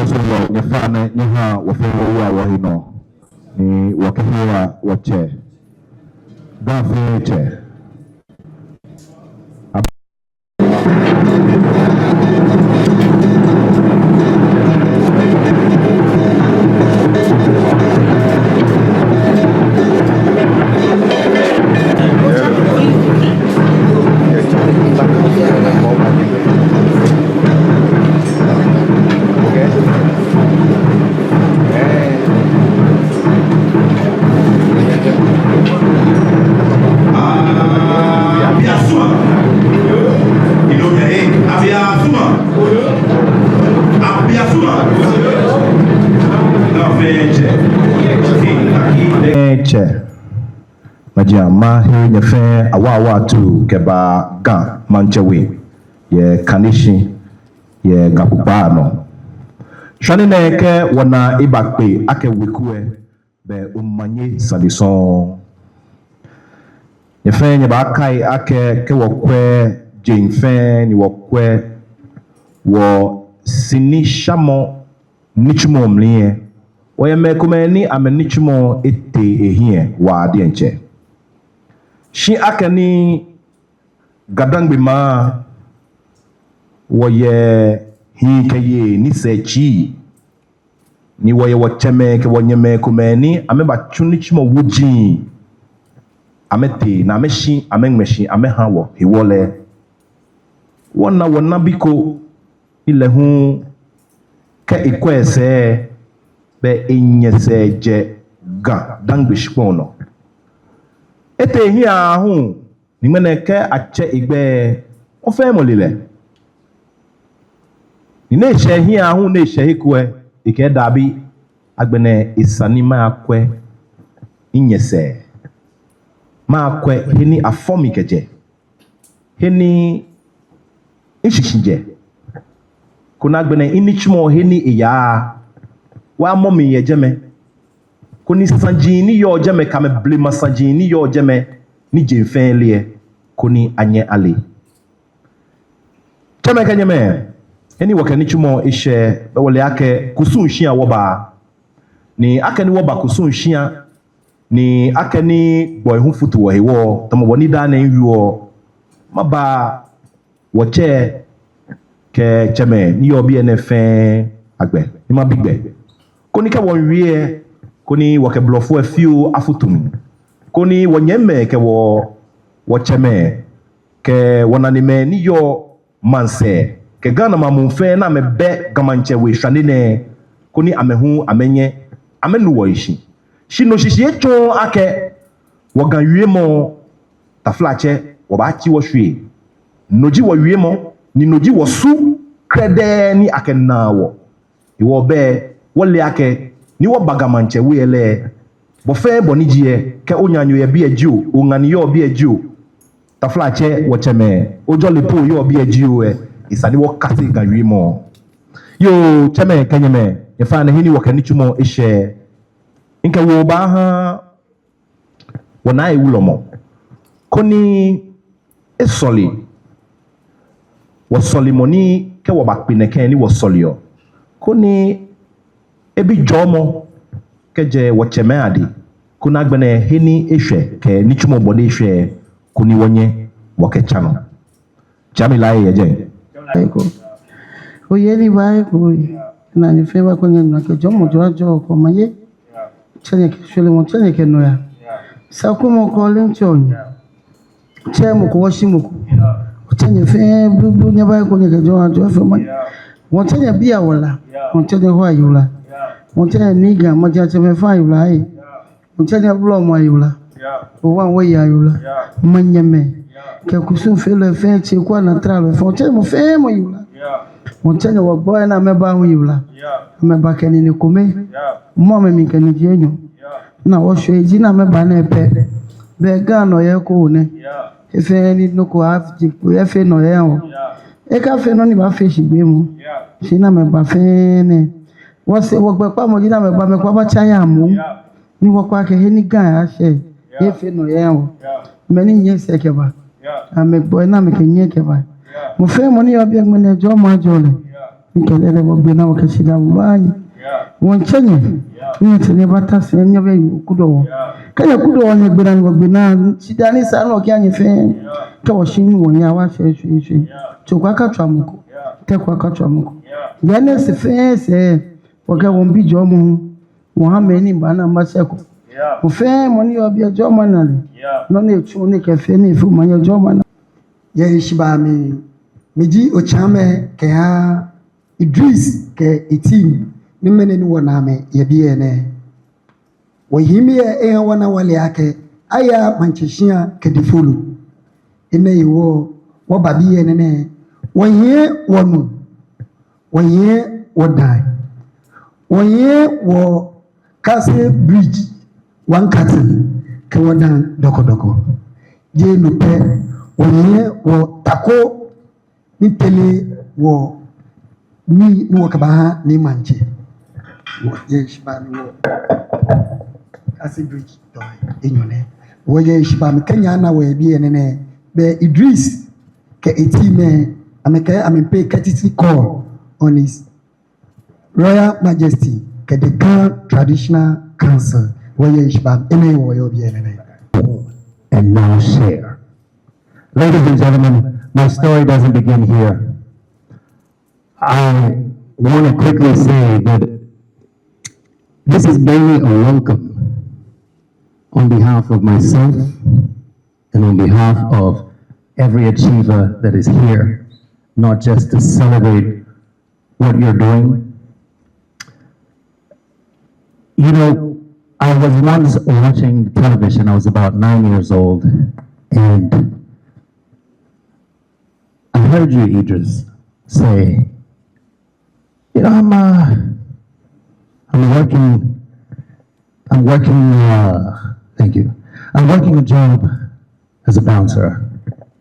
so your father, you have what you know. Ni wakihia wache. Daveche. Majia mahi nyefe awawa tu keba Ga Mantse ye kanishi ye gapupano. Shani neke wana ibakpe ake wikue be umanye sadison. Nyefe nyeba akai ake ke wakwe jingfe ni wakwe wo sinishamo nichumo mlie. Oyeme kumeni ame nichumo ete ehie wa adienche. Shi akani gadangbi ma woye hi keye ni sechi ni woye wacheme ke wonyeme kumeni ameba chunichimo wuji amete na ameshi amengmeshi amehawo hiwole wana biko ile hu ke ikwese be inyese je ga dangbi shpono ete hi ahun ni meneke ache igbe o fe molile ni ne she hi ahun ne she hikwe ike dabi agbene isani ma akwe inyese ma akwe hini afomi keje hini ishishinje kuna agbene inichimo hini iya wa momi yejeme koni sanjini yo jeme kame blima sanjini yo jeme ni jemfenlie koni anye ali teme kanyeme eni wakani chumo ishe wale yake kusunshia woba ni akani woba kusunshia ni akani boy hu futu wo hewo tomo woni dana yiwo maba woche ke cheme ni yo bi enefe agbe ni ma bigbe koni ka won wie koni wake blofu few afutumi koni wonyeme ke wo cheme ke wonanime ni yo manse ke Ghana mamunfe na mebe Ga Mantse we hwanene koni amehu amenye amenu wo ishi shino shishi echo ake wogan wiemo taflache wo ba chi wo hwe noji wo wiemo ni noji wo su krede ni ake nawo iwo be wole ake ni wo Ga Mantse we ele bo fe bonijie ke onyanyo ye bi eju ongani yo bi eju taflache wo cheme ojole po yo bi eju isani wo kasi ga wiemo yo cheme kenyeme ye fa na hini wo kanichumo ishe inke wo ba ha wona ewulomo koni esoli wo solimoni ke wo bakpine ken ni wo solio koni ebi jomo keje wo cheme adi kuna gbene hini ehwe ke nichumo bode ehwe kuni wonye wo ke chano jamilai yeje eko oyeli ba eko na ni feba kwenye na ke jomo jojo ko maye chenye ke shule mo chenye ke noya sakumo ko lenchon chemo ko washimuko chenye fe blu nya ba kwenye ke jojo fe mo won chenye bia wala won chenye ho ayula won chenye niga maja cheme fa ayula ai won chenye blo mo ayula o wan we ayula manyeme ke kusun fe le fe che kwa na tra le fon chenye mo fe mo ayula won chenye wo boy na meba hu ayula meba keni ni kome mo me mi keni jenyo na wo hwe ji na meba na epe be ga no ye ko ne efe ni no ko afji ko efe no ye ho e ka fe no ni ba fe shigbe mu shi na meba fe ne wo se wo gbe pa mo ji na meba me kwa ba chaya mu ni wo kwa ke he ni ga ya she efe no ye ho me ni yin se ke ba ame boy na me ke yin ke ba mo fe mo ni obi egme ne jo ma jo le Nkelele wabina wakashida wani. Wanchenye. Nitene bata senye be kudo. Kaya kudo wanye gbina wabina. Shidani sana wakianye fe. Kawa shini wanya wa she. Chokwa katwamuko. Tekwa katwamuko. Yane se waka wombi jomu. Muhameni bana mbaseko. Mufe moni wabia joma nale. None chune kefe ni fu manya joma nale. Ye shibami miji ochame ke ha Idris ke itim ni mene ni waname ye biene wo himie wana wale yake aya manchishia ke difulu ine iwo wo babie ne wo ye wonu wo ye wodai wo ye wo Kase bridge one curtain ke wodan doko je lupe wonye wo tako ni tele wo ni wo kabaha ni manje wo ye shiba ni wo Kase bridge to enyone wo ye shiba mi Kenya na wo bi enene be Idris ke etime ameke amempe katiti call on his Royal Majesty ke the Ga Traditional Council wo ye shiba ene wo yo bi enene and now share. Ladies and gentlemen, my story doesn't begin here. I want to quickly say that this is mainly a welcome on behalf of myself and on behalf of every achiever that is here, not just to celebrate what you're doing. You know, I was once watching television. I was about 9 years old, and I heard you, Idris, say, you know, thank you. I'm working a job as a bouncer,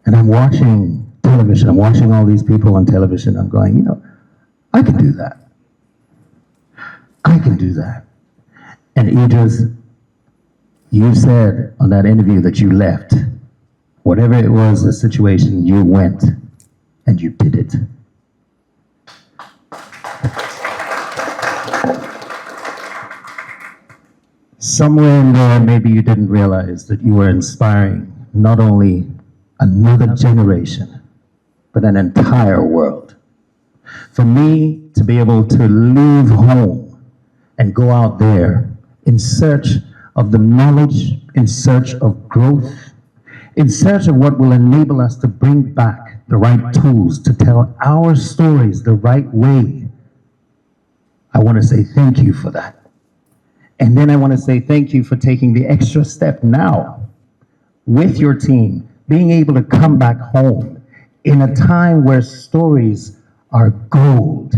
and I'm watching television. I'm watching all these people on television. I'm going, you know, I can do that. I can do that. And Idris, you said on that interview that you left. Whatever it was, the situation, you went. And you did it. Somewhere in there, maybe you didn't realize that you were inspiring not only another generation, but an entire world. For me to be able to leave home and go out there in search of the knowledge, in search of growth, in search of what will enable us to bring back the right tools to tell our stories the right way. I want to say thank you for that. And then I want to say thank you for taking the extra step now with your team, being able to come back home in a time where stories are gold.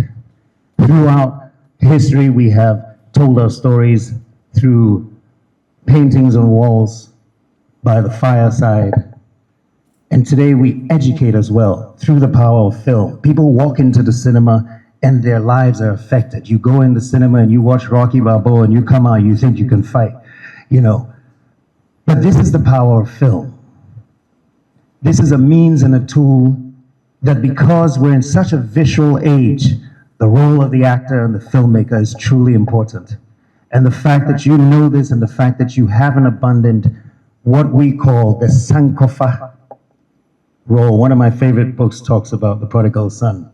Throughout history, we have told our stories through paintings on walls, by the fireside. And today we educate as well through the power of film. People walk into the cinema and their lives are affected. You go in the cinema and you watch Rocky Balboa and you come out, you think you can fight, you know. But this is the power of film. This is a means and a tool that, because we're in such a visual age, the role of the actor and the filmmaker is truly important. And the fact that you know this and the fact that you have an abundant, what we call the Sankofa role. One of my favorite books talks about the prodigal son.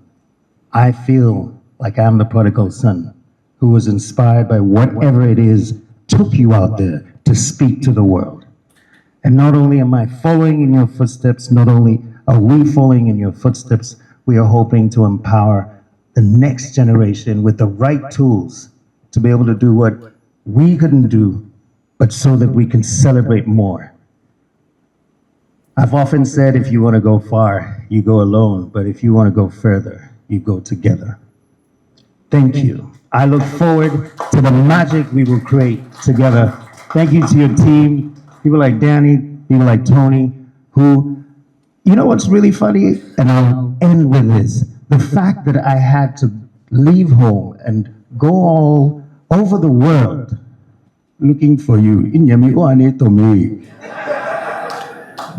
I feel like I'm the prodigal son who was inspired by whatever it is took you out there to speak to the world. And not only am I following in your footsteps, not only are we following in your footsteps, we are hoping to empower the next generation with the right tools to be able to do what we couldn't do, but so that we can celebrate more. I've often said, if you want to go far, you go alone, but if you want to go further, you go together. Thank you. I look forward to the magic we will create together. Thank you to your team, people like Danny, people like Tony, who, you know what's really funny? And I'll end with this. The fact that I had to leave home and go all over the world looking for you.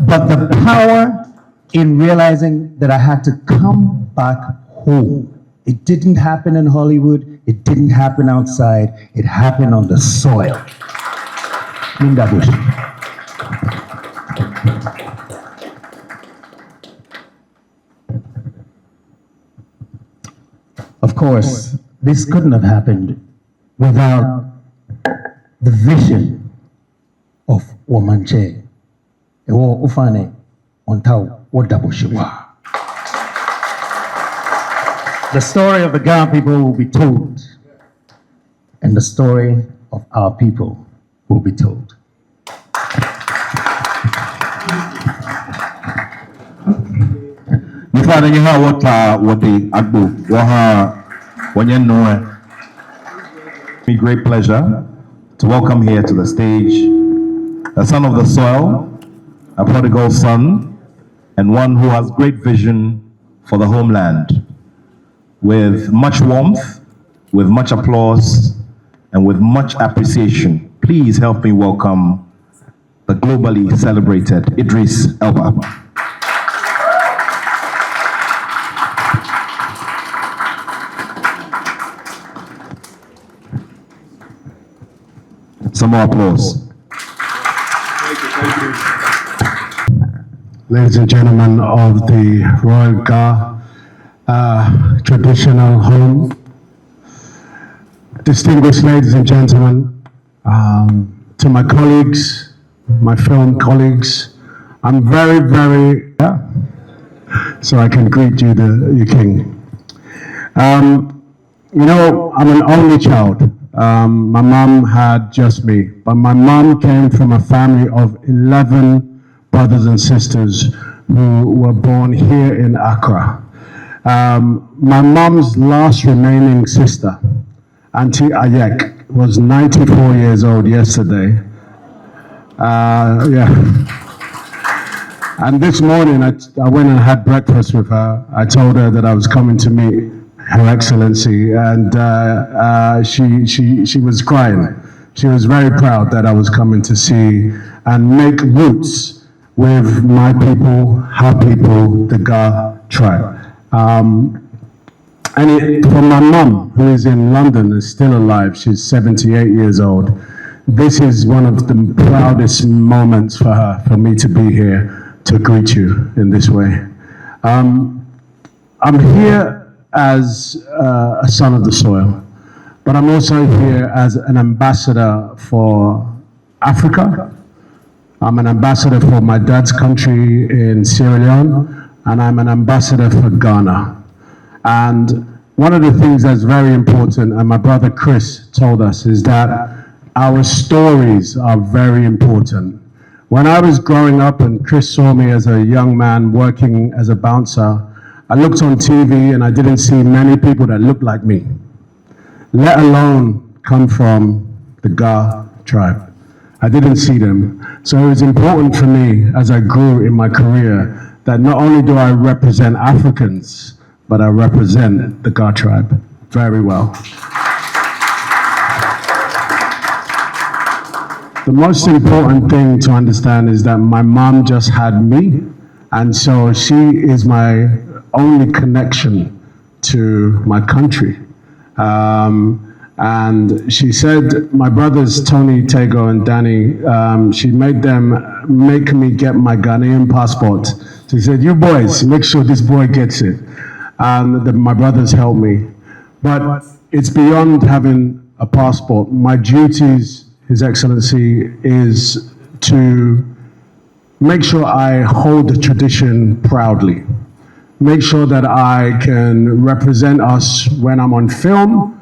But the power in realizing that I had to come back home It didn't happen in Hollywood. It didn't happen outside. It happened on the soil. Mindabushi. Of course, this couldn't have happened without the vision of Ga Mantse. Ewo ufane ontau wodabushiwa. The story of the Ga people will be told, and the story of our people will be told. Mfano nyiha wati agbo waha wanyennoe. Me great pleasure to welcome here to the stage a son of the soil, a prodigal son, and one who has great vision for the homeland. With much warmth, with much applause, and with much appreciation, please help me welcome the globally celebrated Idris Elba. Some more applause. Ladies and gentlemen of the Royal Ga traditional home, distinguished ladies and gentlemen, to my colleagues, my film colleagues, I'm very, so I can greet you, the king. You know, I'm an only child. My mom had just me, but my mom came from a family of 11 brothers and sisters who were born here in Accra. My mom's last remaining sister, Auntie Ayek, was 94 years old yesterday. And this morning I went and had breakfast with her. I told her that I was coming to meet Her Excellency, and she was crying. She was very proud that I was coming to see and make roots with my people, her people, the Ga tribe. And for my mom, who is in London, is still alive, she's 78 years old, this is one of the proudest moments for her, for me to be here to greet you in this way. I'm here as a son of the soil, but I'm also here as an ambassador for Africa. I'm an ambassador for my dad's country in Sierra Leone, and I'm an ambassador for Ghana. And one of the things that's very important, and my brother Chris told us, is that our stories are very important. When I was growing up and Chris saw me as a young man working as a bouncer, I looked on TV and I didn't see many people that looked like me, let alone come from the Ga tribe. I didn't see them. So it was important for me as I grew in my career that not only do I represent Africans, but I represent the Ga tribe very well. The most important thing to understand is that my mom just had me, and so she is my only connection to my country. And she said, my brothers Tony, Tego, and Danny, she made them make me get my Ghanaian passport. She said, you boys, make sure this boy gets it. And my brothers helped me. But it's beyond having a passport. My duties, His Excellency, is to make sure I hold the tradition proudly. Make sure that I can represent us when I'm on film,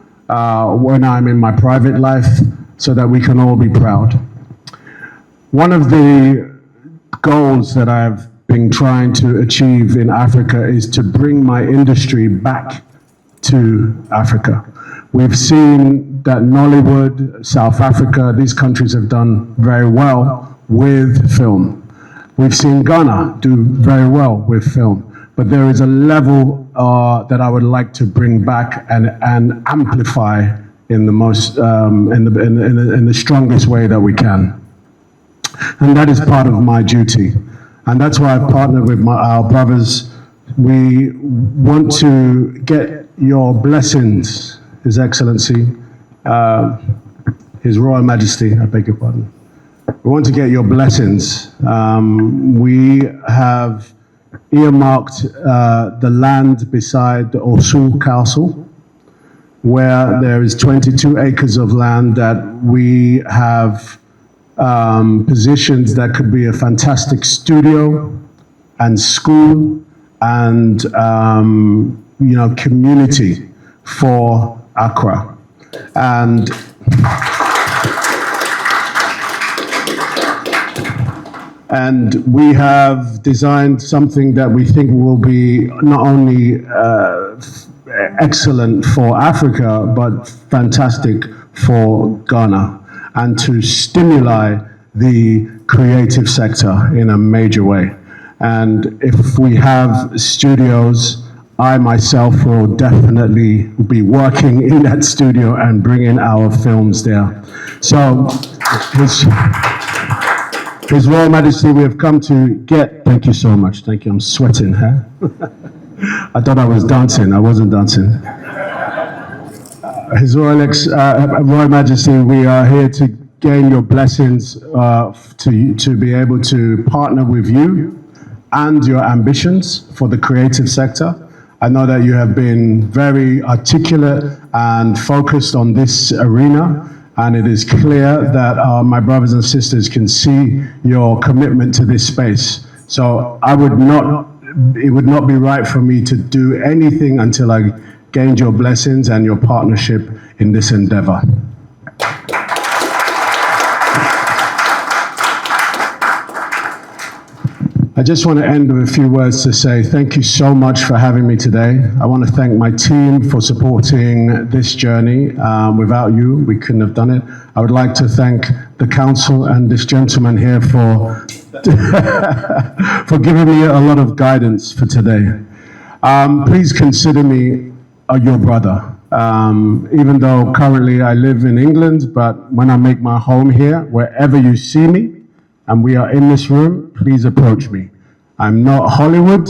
when I'm in my private life, so that we can all be proud. One of the goals that I've been trying to achieve in Africa is to bring my industry back to Africa. We've seen that Nollywood, South Africa, these countries have done very well with film. We've seen Ghana do very well with film, but there is a level that I would like to bring back and amplify in the most, in the strongest way that we can. And that is part of my duty. And that's why I've partnered with our brothers. We want to get your blessings, His Excellency, His Royal Majesty, I beg your pardon. We want to get your blessings. We have earmarked the land beside the Osu Castle, where there is 22 acres of land that we have positioned that could be a fantastic studio and school and community for Accra. And we have designed something that we think will be not only excellent for Africa, but fantastic for Ghana, and to stimulate the creative sector in a major way. And if we have studios, I myself will definitely be working in that studio and bringing our films there. So, His Royal Majesty, we have come to get, thank you so much, thank you, I'm sweating, huh? I thought I was dancing, I wasn't dancing. His Royal Majesty, we are here to gain your blessings to be able to partner with you and your ambitions for the creative sector. I know that you have been very articulate and focused on this arena, and it is clear that my brothers and sisters can see your commitment to this space. So it would not be right for me to do anything until I gained your blessings and your partnership in this endeavor. I just want to end with a few words to say thank you so much for having me today. I want to thank my team for supporting this journey. Without you, we couldn't have done it. I would like to thank the council and this gentleman here for for giving me a lot of guidance for today. Please consider me your brother. Even though currently I live in England, but when I make my home here, wherever you see me, and we are in this room, please approach me. I'm not Hollywood.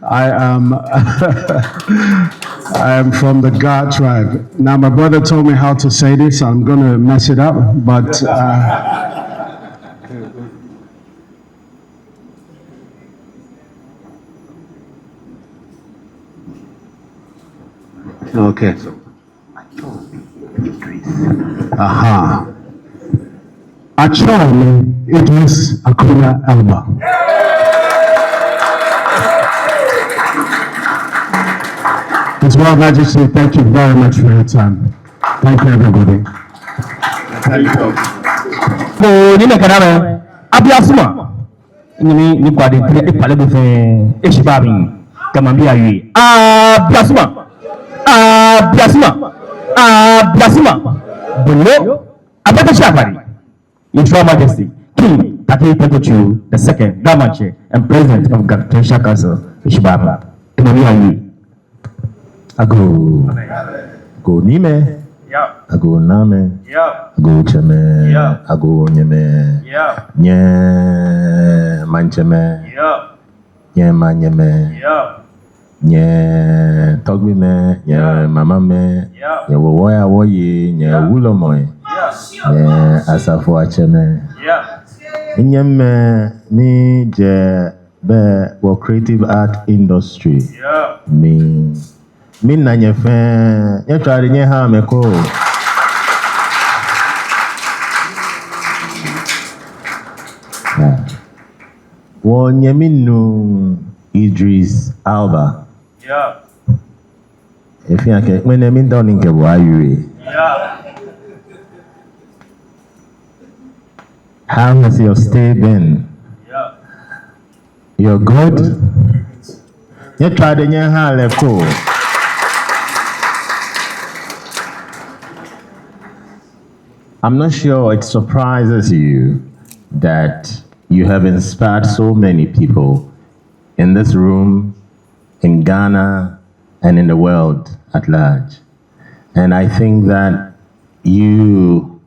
I am from the Ga tribe. Now, my brother told me how to say this. I'm going to mess it up, but okay. Aha. Actually, Idris Elba. His Royal Majesty, thank you very much for your time. Thank you, everybody. Thank you. So, ni kana abiasuma. Ni kwa de pale be fe eshibabi kamambia yi. Abiasuma. Bolo abata shafari. His Royal Majesty, King Take Tegochu II, Ga Mantse, and President of Ga Council, Ishibaba. Ago nime, ago name, ago cheme, ago nyeme, nye mancheme, nye manyeme, nye togbi me, nye mama me, nye woya woye, nye wulo moye. Asafo acheme. Inyeme ni je be wo creative art industry. Mi na nyefe nye twari nye ha meko. Wo nyeminu Idris Elba. Efi ake mene min don nke bo ayure. How has your stay been? You're good? You tried in your hand, cool. I'm not sure it surprises you that you have inspired so many people in this room, in Ghana, and in the world at large. And I think that you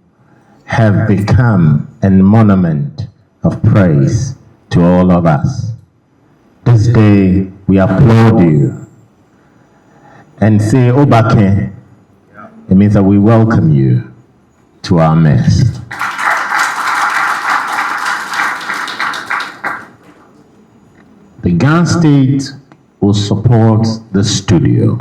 have become a monument of praise to all of us. This day, we applaud you. and say Obake, it means that we welcome you to our midst. The Ga State will support the studio.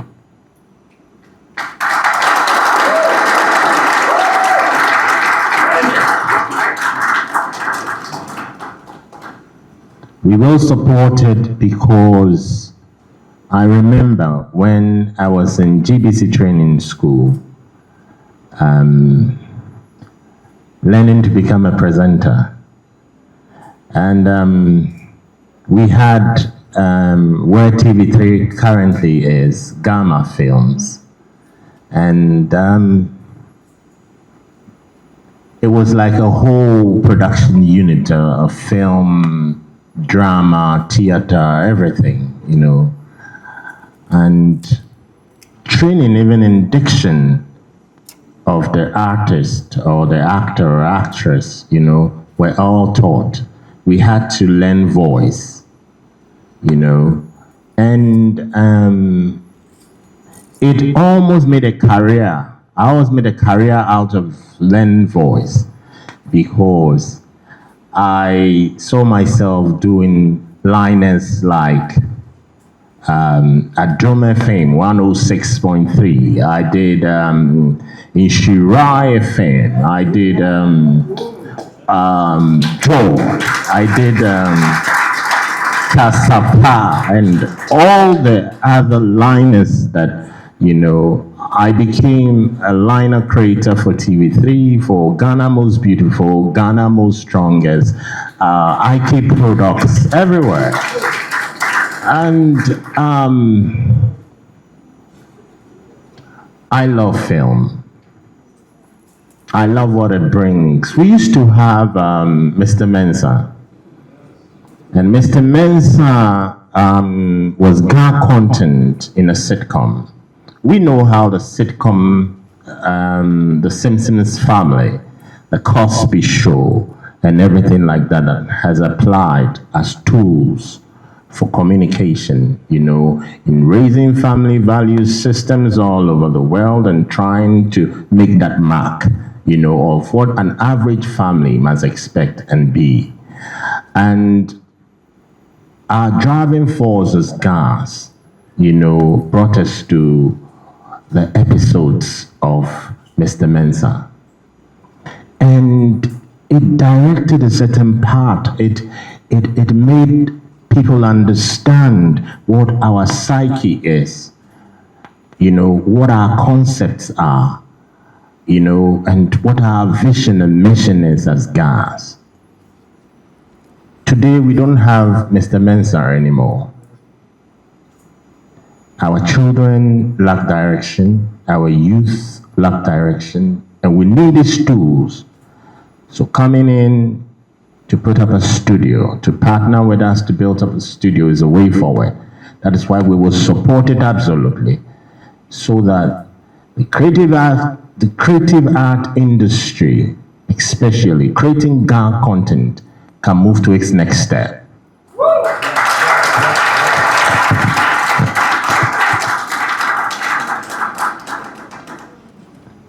We will support it because I remember when I was in GBC training school, learning to become a presenter. And we had where TV3 currently is, Gamma Films. And it was like a whole production unit of film, drama, theater, everything, you know. And training even in diction of the artist or the actor or actress, you know, were all taught. We had to learn voice, you know, and it almost made a career. I almost made a career out of learning voice because I saw myself doing liners like at Drum FM 106.3. I did in Shirai FM. I did Joe. I did Kasapa and all the other liners that, you know, I became a liner creator for TV3, for Ghana Most Beautiful, Ghana Most Strongest, IK Products, everywhere. And I love film. I love what it brings. We used to have Mr. Mensah. And Mr. Mensah was Ga content in a sitcom. We know how the sitcom, The Simpsons Family, The Cosby Show, and everything like that has applied as tools for communication, you know, in raising family value systems all over the world and trying to make that mark, you know, of what an average family must expect and be. And our driving force as Gas, you know, brought us to the episodes of Mr. Mensah. And it directed a certain part. It made people understand what our psyche is, you know, what our concepts are, you know, and what our vision and mission is as Gas. Today, we don't have Mr. Mensah anymore. Our children lack direction, our youth lack direction, and we need these tools. So coming in to put up a studio, to partner with us to build up a studio is a way forward. That is why we will support it absolutely, so that the creative art industry, especially creating Ga content, can move to its next step.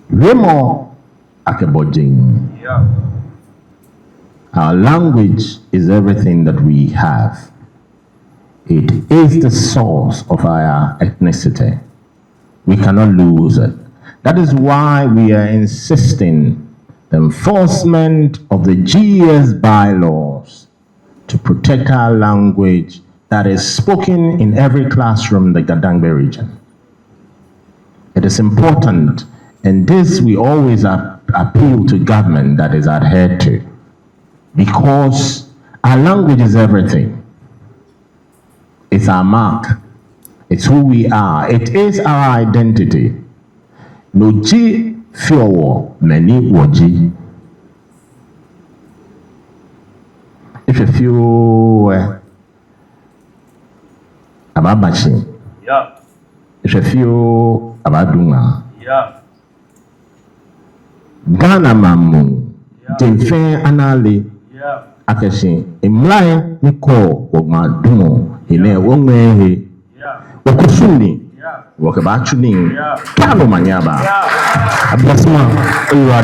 Remo Akebojing. Yeah. Our language is everything that we have. It is the source of our ethnicity. We cannot lose it. That is why we are insisting the enforcement of the GS bylaws to protect our language that is spoken in every classroom in the Gadangbe region. It is important, and this we always appeal to government that is adhered to, because our language is everything. It's our mark. It's who we are. It is our identity. No G fiowo many woji. If you feel about machine, yeah. If you feel about dunga, yeah. Ghana mamu, Jemfe anali, yeah. Akashi, imlai niko wogma dumo, ile wongwehe, yeah. Okusuni, yeah. Walk about tuning. Kano Manyaba. Abasma, you are